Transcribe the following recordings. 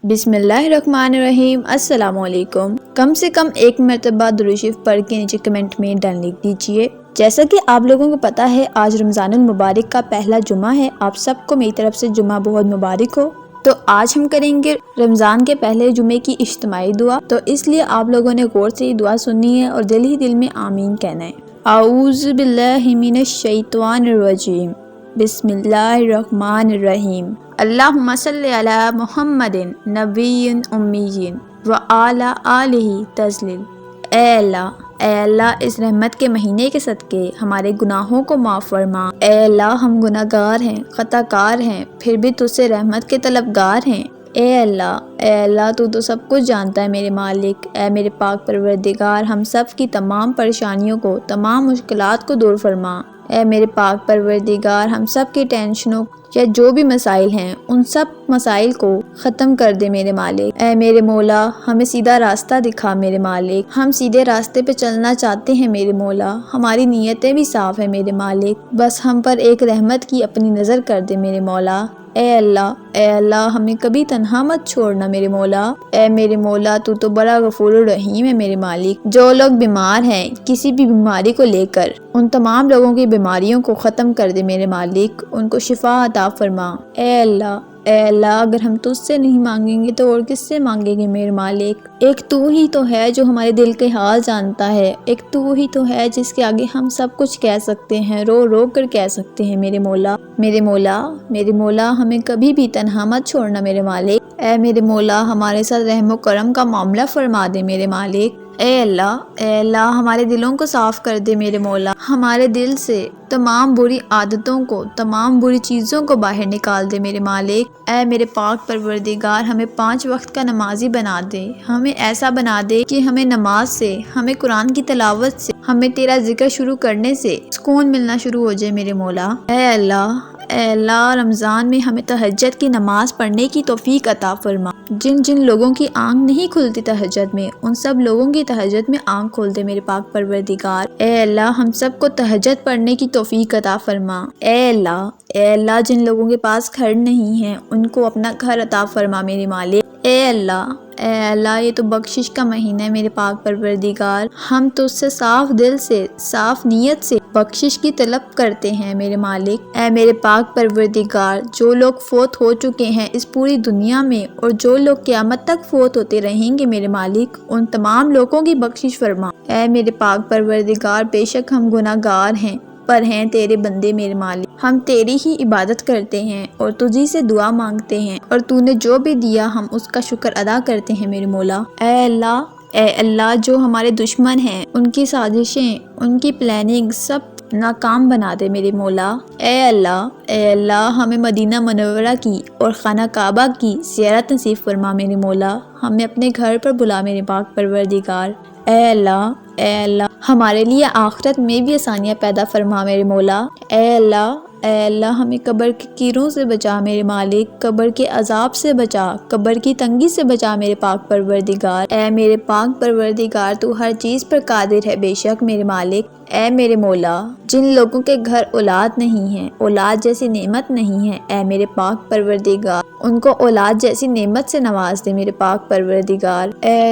बिस्मिल्लाहिर्रहमानिर्रहीम। अस्सलाम वालेकुम। कम से कम एक मरतबा दुरूद शरीफ पढ़ के नीचे कमेंट में डन लिख दीजिए। जैसा कि आप लोगों को पता है आज रमज़ानुल मुबारक का पहला जुमा है। आप सबको मेरी तरफ से जुमा बहुत मुबारक हो। तो आज हम करेंगे रमज़ान के पहले जुमे की इज्तिमाई दुआ। तो इसलिए आप लोगों ने गौर से ये दुआ सुननी है और दिल ही दिल में आमीन कहना है। आऊज़ु बिल्लाहि मिनश शैतानिर रजीम। बिस्मिल्लाहिर्रहमानिर्रहीम। अल्लाहुम्मा सल्लि अला मुहम्मदिन नबिय्यिन उम्मिय्यिन व आला आलिहि तस्लीम। ए अल्लाह इस रहमत के महीने के सदके हमारे गुनाहों को माफ़ फरमा। ए अल्लाह हम गुनाहगार हैं, खताकार हैं, फिर भी तुझसे रहमत के तलबगार हैं। ए अल्लाह तू तो सब कुछ जानता है मेरे मालिक। ए मेरे पाक परवरदिगार हम सब की तमाम परेशानियों को, तमाम मुश्किलात को दूर फरमा। ए मेरे पाक परवरदिगार हम सब की टेंशनों या जो भी मसाइल हैं उन सब मसाइल को ख़त्म कर दे मेरे मालिक। ए मेरे मौला हमें सीधा रास्ता दिखा मेरे मालिक। हम सीधे रास्ते पे चलना चाहते हैं मेरे मौला। हमारी नीयतें भी साफ़ है मेरे मालिक। बस हम पर एक रहमत की अपनी नज़र कर दे मेरे मौला। ए अल्लाह हमें कभी तन्हा मत छोड़ना मेरे मौला। ए मेरे मौला तू तो बड़ा गफूर रहीम है मेरे मालिक। जो लोग बीमार हैं किसी भी बीमारी को लेकर उन तमाम लोगों की बीमारियों को ख़त्म कर दे मेरे मालिक। उनको शिफा अता फरमा। ए अल्लाह अगर हम तुझसे नहीं मांगेंगे तो और किससे मांगेंगे मेरे मालिक। एक तू ही तो है जो हमारे दिल के हाल जानता है। एक तू ही तो है जिसके आगे हम सब कुछ कह सकते हैं, रो रो कर कह सकते हैं मेरे मौला। मेरे मौला हमें कभी भी तन्हा मत छोड़ना मेरे मालिक। ए मेरे मौला हमारे साथ रहमो करम का मामला फरमा दे मेरे मालिक। ए अल्लाह हमारे दिलों को साफ कर दे मेरे मौला। हमारे दिल से तमाम बुरी आदतों को, तमाम बुरी चीज़ों को बाहर निकाल दे मेरे मालिक। ए मेरे पाक परवरदिगार हमें 5 वक्त का नमाजी बना दे। हमें ऐसा बना दे कि हमें नमाज से, हमें कुरान की तिलावत से, हमें तेरा जिक्र शुरू करने से सुकून मिलना शुरू हो जाए मेरे मौला। ए अल्लाह रमज़ान में हमें तहज्जुद की नमाज पढ़ने की तौफीक अता फरमा। जिन लोगों की आंख नहीं खुलती तहज्जुद में उन सब लोगों की तहज्जुद में आंख खोल दे मेरे पाक परवरदिगार। ए अल्लाह हम सबको तहज्जुद पढ़ने की तौफीक अता फरमा। ए अल्लाह जिन लोगों के पास घर नहीं है उनको अपना घर अता फरमा मेरे मालिक। ए अल्लाह ये तो बख्शिश का महीना है मेरे पाक परवरदिगार। हम तो उससे साफ दिल से, साफ नीयत से बख्शिश की तलब करते हैं मेरे मालिक। ए मेरे पाक परवरदिगार जो लोग फोत हो चुके हैं इस पूरी दुनिया में और जो लोग क़यामत तक फोत होते रहेंगे मेरे मालिक उन तमाम लोगों की बख्शिश फरमा। ए मेरे पाक परवरदिगार बेशक हम गुनाहगार हैं पर हैं तेरे बंदे मेरे मालिक। हम तेरी ही इबादत करते हैं और तुझी से दुआ मांगते हैं और तूने जो भी दिया हम उसका शुक्र अदा करते हैं मेरे मौला। ए अल्लाह जो हमारे दुश्मन हैं उनकी साजिशें, उनकी प्लानिंग सब नाकाम बना दे मेरे मौला। ए अल्लाह हमें मदीना मुनव्वरा की और खाना काबा की ज़ियारत नसीब फरमा मेरे मौला। हमें अपने घर पर बुला मेरे पाक परवरदिगार। ए अल्लाह हमारे लिए आखिरत में भी आसानियाँ पैदा फरमा मेरे मौला। ए अल्लाह हमें कब्र की कीरों से बचा मेरे मालिक। कब्र के अजाब से बचा, कब्र की तंगी से बचा मेरे पाक परवरदिगार। ए मेरे पाक परवरदिगार तू हर चीज़ पर कादिर है बेशक मेरे मालिक। ए मेरे मौला जिन लोगों के घर औलाद नहीं है, औलाद जैसी नेमत नहीं है, ए मेरे पाक परवरदिगार उनको औलाद जैसी नेमत से नवाज दे मेरे पाक परवरदिगार। ए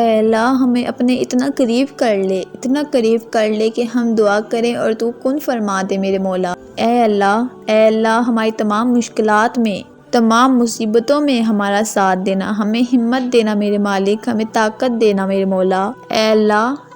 अल्लाह हमें अपने इतना करीब कर ले कि हम दुआ करें और तू कुन फरमा दे मेरे मौला। ए अल्लाह हमारी तमाम मुश्किलात में, तमाम मुसीबतों में हमारा साथ देना, हमें हिम्मत देना मेरे मालिक, हमें ताकत देना मेरे मौला। ए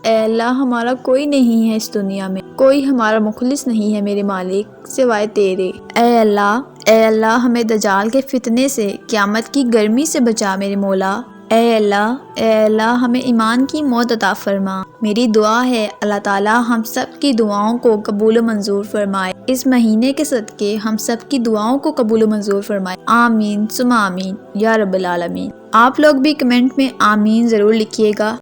अल्लाह हमारा कोई नहीं है इस दुनिया में, कोई हमारा मुखलिस नहीं है मेरे मालिक सिवाय तेरे। ए अल्लाह हमें दजाल के फितने से, क़यामत की गर्मी से बचा मेरे मौला। ए अल्लाह हमें ईमान की मौत अता फरमा। मेरी दुआ है अल्लाह ताला हम सब की दुआओं को कबूल मंजूर फरमाए। इस महीने के सदके हम सब की दुआओं को कबूल मंजूर फरमाए। आमीन सुमा आमीन या रब्बल आलमीन। आप लोग भी कमेंट में आमीन ज़रूर लिखिएगा।